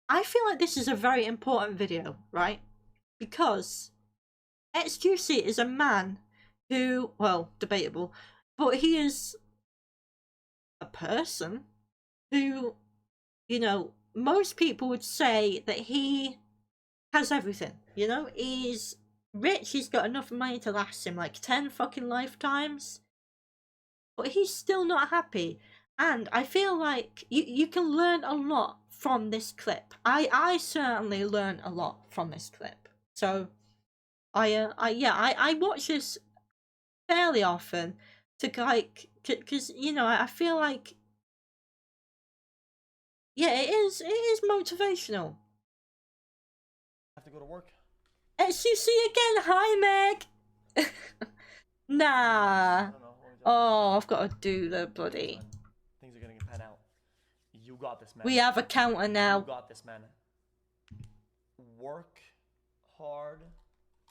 I feel like this is a very important video, right? Because xQc is a man who, well, debatable, but he is a person who, you know, most people would say that he has everything, you know? He's rich, he's got enough money to last him like 10 fucking lifetimes, but he's still not happy. And I feel like you can learn a lot from this clip. I certainly learned a lot from this clip. So I watch this fairly often to like, because you know, I feel like, yeah, it is motivational. Have to go to work. xQc again, hi Meg. Nah. I don't know. Oh, I've got to do the bloody. Things are gonna pan out. You got this, man. We have a counter now. You got this, man. Work hard.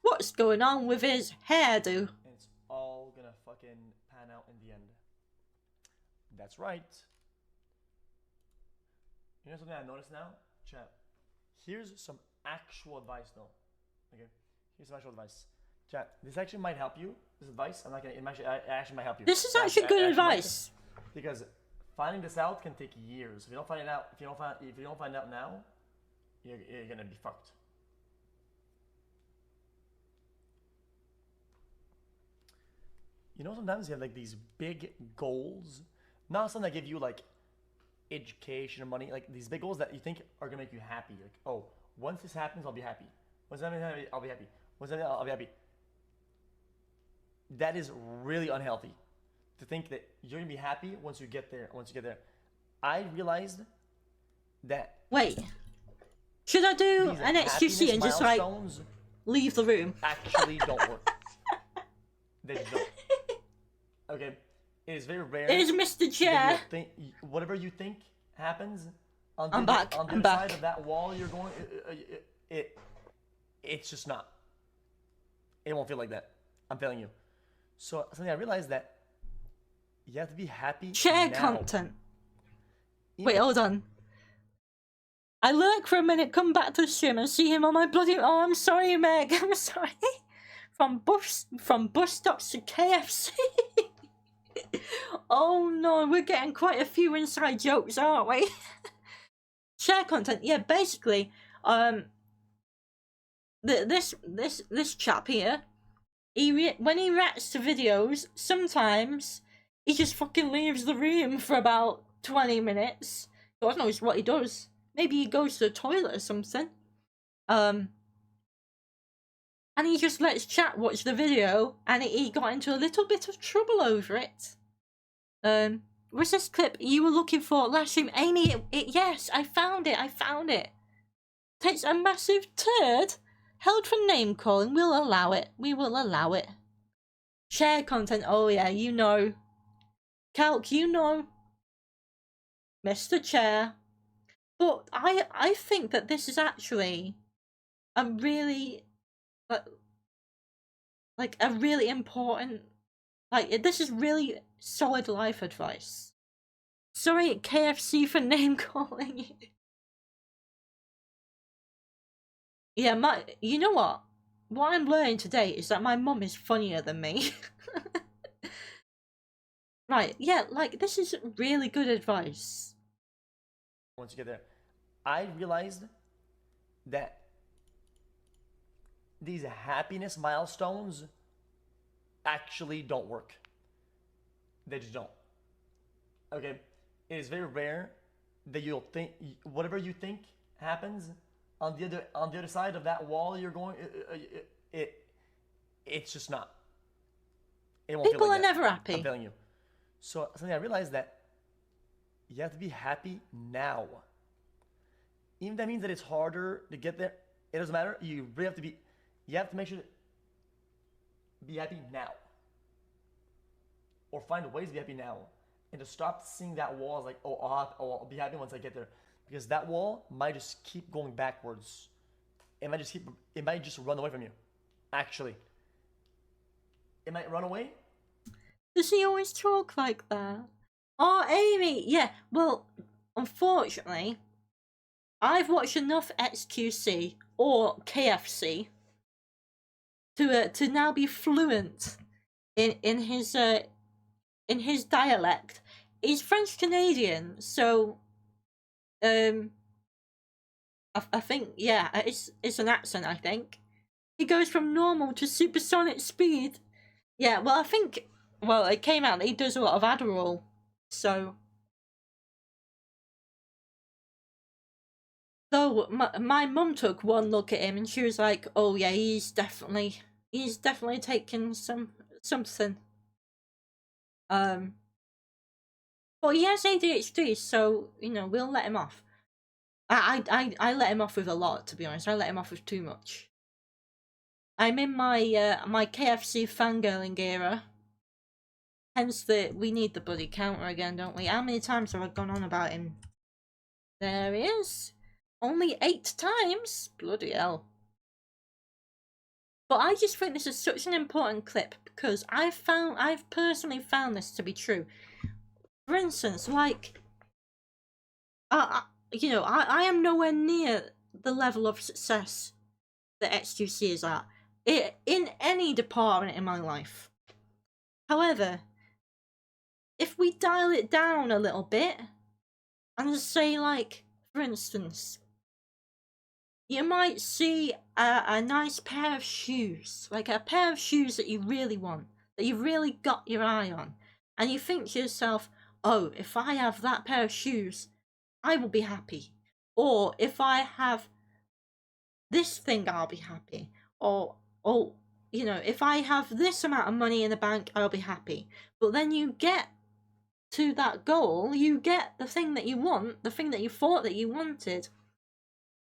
What's going on with his hairdo? And it's all gonna fucking pan out in the end. That's right. You know something I noticed now? Chat. Here's some actual advice though. Okay? Here's some actual advice. Chat, this actually might help you. This advice, I'm not gonna, it actually might help you. This is actually good advice. Because finding this out can take years. If you don't find it out, if you don't find out now, you're gonna be fucked. You know, sometimes you have like these big goals, not something that give you like education or money, like these big goals that you think are gonna make you happy. Like, oh, once this happens, I'll be happy. Once that happens, I'll be happy. Once that, I'll be happy. That is really unhealthy. To think that you're gonna be happy once you get there. Once you get there, I realized that. Wait, should I do an xQc and just like leave the room? Actually, don't work. They don't. Okay, it is very rare. It is Mr. Chair. Whatever you think happens on I'm the back. other side of that wall, you're going. It's just not. It won't feel like that. I'm telling you. So something I realized that you have to be happy. Share now. content. Wait, hold on. I lurk for a minute, come back to the stream and see him on my bloody. Oh, I'm sorry, Meg. I'm sorry. From bus stops to KFC. Oh no, we're getting quite a few inside jokes, aren't we? Share content. Yeah, basically, this chap here, when he reacts to videos, sometimes he just fucking leaves the room for about 20 minutes. God knows what he does. Maybe he goes to the toilet or something. And he just lets chat watch the video, and he got into a little bit of trouble over it. Was this clip you were looking for last stream? Amy, yes, I found it. Takes a massive turd. Held for name calling. We'll allow it. We will allow it. Share content. Oh yeah, you know. Calc, you know. Mr. Chair. But I think that this is actually a really like a really important, like, this is really solid life advice. Sorry, KFC, for name calling you. Yeah, you know what? What I'm learning today is that my mum is funnier than me. Right, yeah, like, this is really good advice. Once you get there, I realized that these happiness milestones actually don't work. They just don't. Okay, it is very rare that you'll think whatever you think happens on the other side of that wall. You're going. It's just not. It won't People feel like are that. never happy. I'm telling you. So something I realized that you have to be happy now. Even if that means that it's harder to get there, it doesn't matter. You really have to be. You have to make sure to be happy now, or find ways to be happy now, and to stop seeing that wall as like, oh, I'll be happy once I get there, because that wall might just keep going backwards. It might just run away from you. Actually, it might run away. Does he always talk like that? Oh, Amy, yeah. Well, unfortunately, I've watched enough xQc or KFC to now be fluent in his dialect. He's French Canadian, so I think, yeah, it's an accent. I think he goes from normal to supersonic speed. Yeah, well, I think, well, it came out that he does a lot of Adderall, so. So my mum took one look at him and she was like, "Oh yeah, he's definitely taking something." Um, but he has ADHD, so you know we'll let him off. I let him off with a lot, to be honest. I let him off with too much. I'm in my my KFC fangirling era. Hence we need the bloody counter again, don't we? How many times have I gone on about him? There he is. Only 8 times? Bloody hell. But I just think this is such an important clip because I've personally found this to be true. For instance, like, you know, I am nowhere near the level of success that xQc is at in any department in my life. However, if we dial it down a little bit and say, like, for instance, you might see a nice pair of shoes, like a pair of shoes that you really want, that you've really got your eye on, and you think to yourself, oh, if I have that pair of shoes, I will be happy. Or if I have this thing, I'll be happy. Or, you know, if I have this amount of money in the bank, I'll be happy. But then you get to that goal, you get the thing that you want, the thing that you thought that you wanted,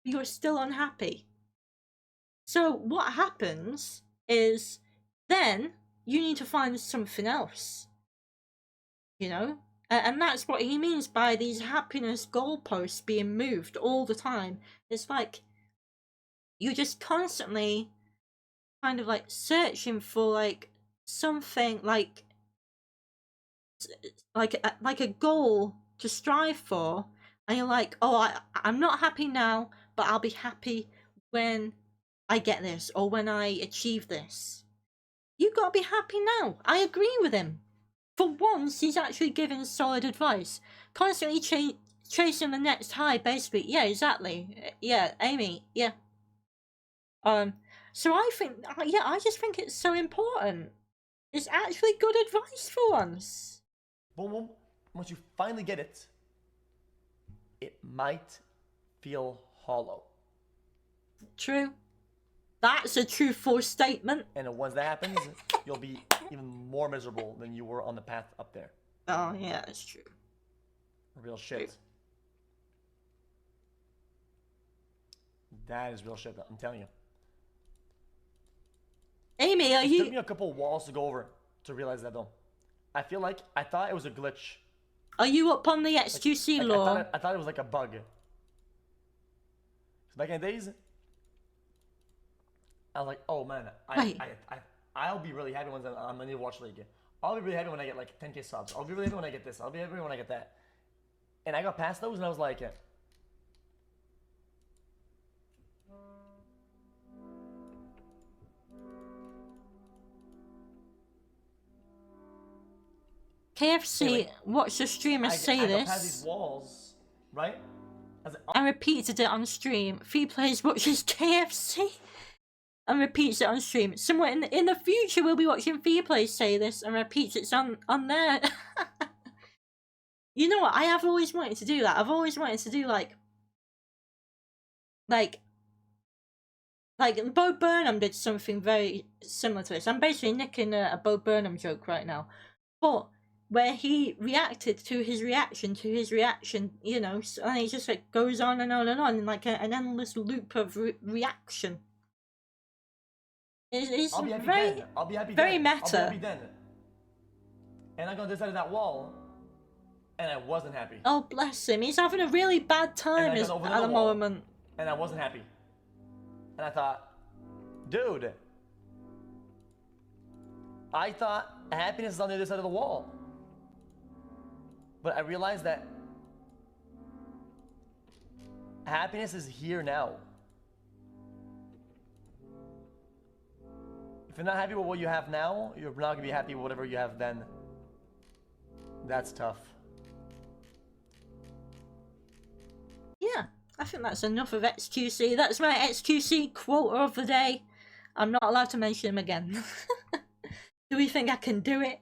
you're still unhappy. So what happens is then you need to find something else, you know? And that's what he means by these happiness goalposts being moved all the time. It's like you're just constantly kind of like searching for like something like a goal to strive for, and you're like, oh, I'm not happy now, but I'll be happy when I get this or when I achieve this. You gotta be happy now. I agree with him. For once, he's actually giving solid advice. Constantly chasing the next high, basically. Yeah, exactly. Yeah, Amy. Yeah. So I think, yeah, I just think it's so important. It's actually good advice for once. Boom, boom. Once you finally get it, it might feel hollow. True. That's a truthful statement. And once that happens, you'll be even more miserable than you were on the path up there. Oh, yeah, that's true. Real shit. True. That is real shit, I'm telling you. Amy, are you... It took me a couple walls to go over to realize that, though. I feel like I thought it was a glitch. Are you up on the xQc law? I thought it was like a bug. Back in the days, I was like, oh man, I'll be really happy when I'm in the Watch League. I'll be really happy when I get like 10k subs. I'll be really happy when I get this. I'll be happy when I get that. And I got past those and I was like, KFC, anyway, watch the streamer say this. I got past these walls, right? And repeated it on stream. Players watches KFC and repeats it on stream. Somewhere in the future, we'll be watching Players say this and repeats it on there. You know what? I have always wanted to do that. I've always wanted to do like Bo Burnham did something very similar to this. I'm basically nicking a Bo Burnham joke right now, but where he reacted to his reaction, you know, and he just like goes on and on and on in like an endless loop of reaction. It's I'll be happy very, then. I'll be happy very then. meta. I'll be happy then. And I got this side of that wall, and I wasn't happy. Oh, bless him. He's having a really bad time at the moment. And I wasn't happy. And I thought, dude, I thought happiness is on the other side of the wall. But I realized that Happiness is here now. If you're not happy with what you have now, you're not gonna be happy with whatever you have then. That's tough. Yeah, I think that's enough of xQc. That's my xQc quote of the day. I'm not allowed to mention him again. Do we think I can do it?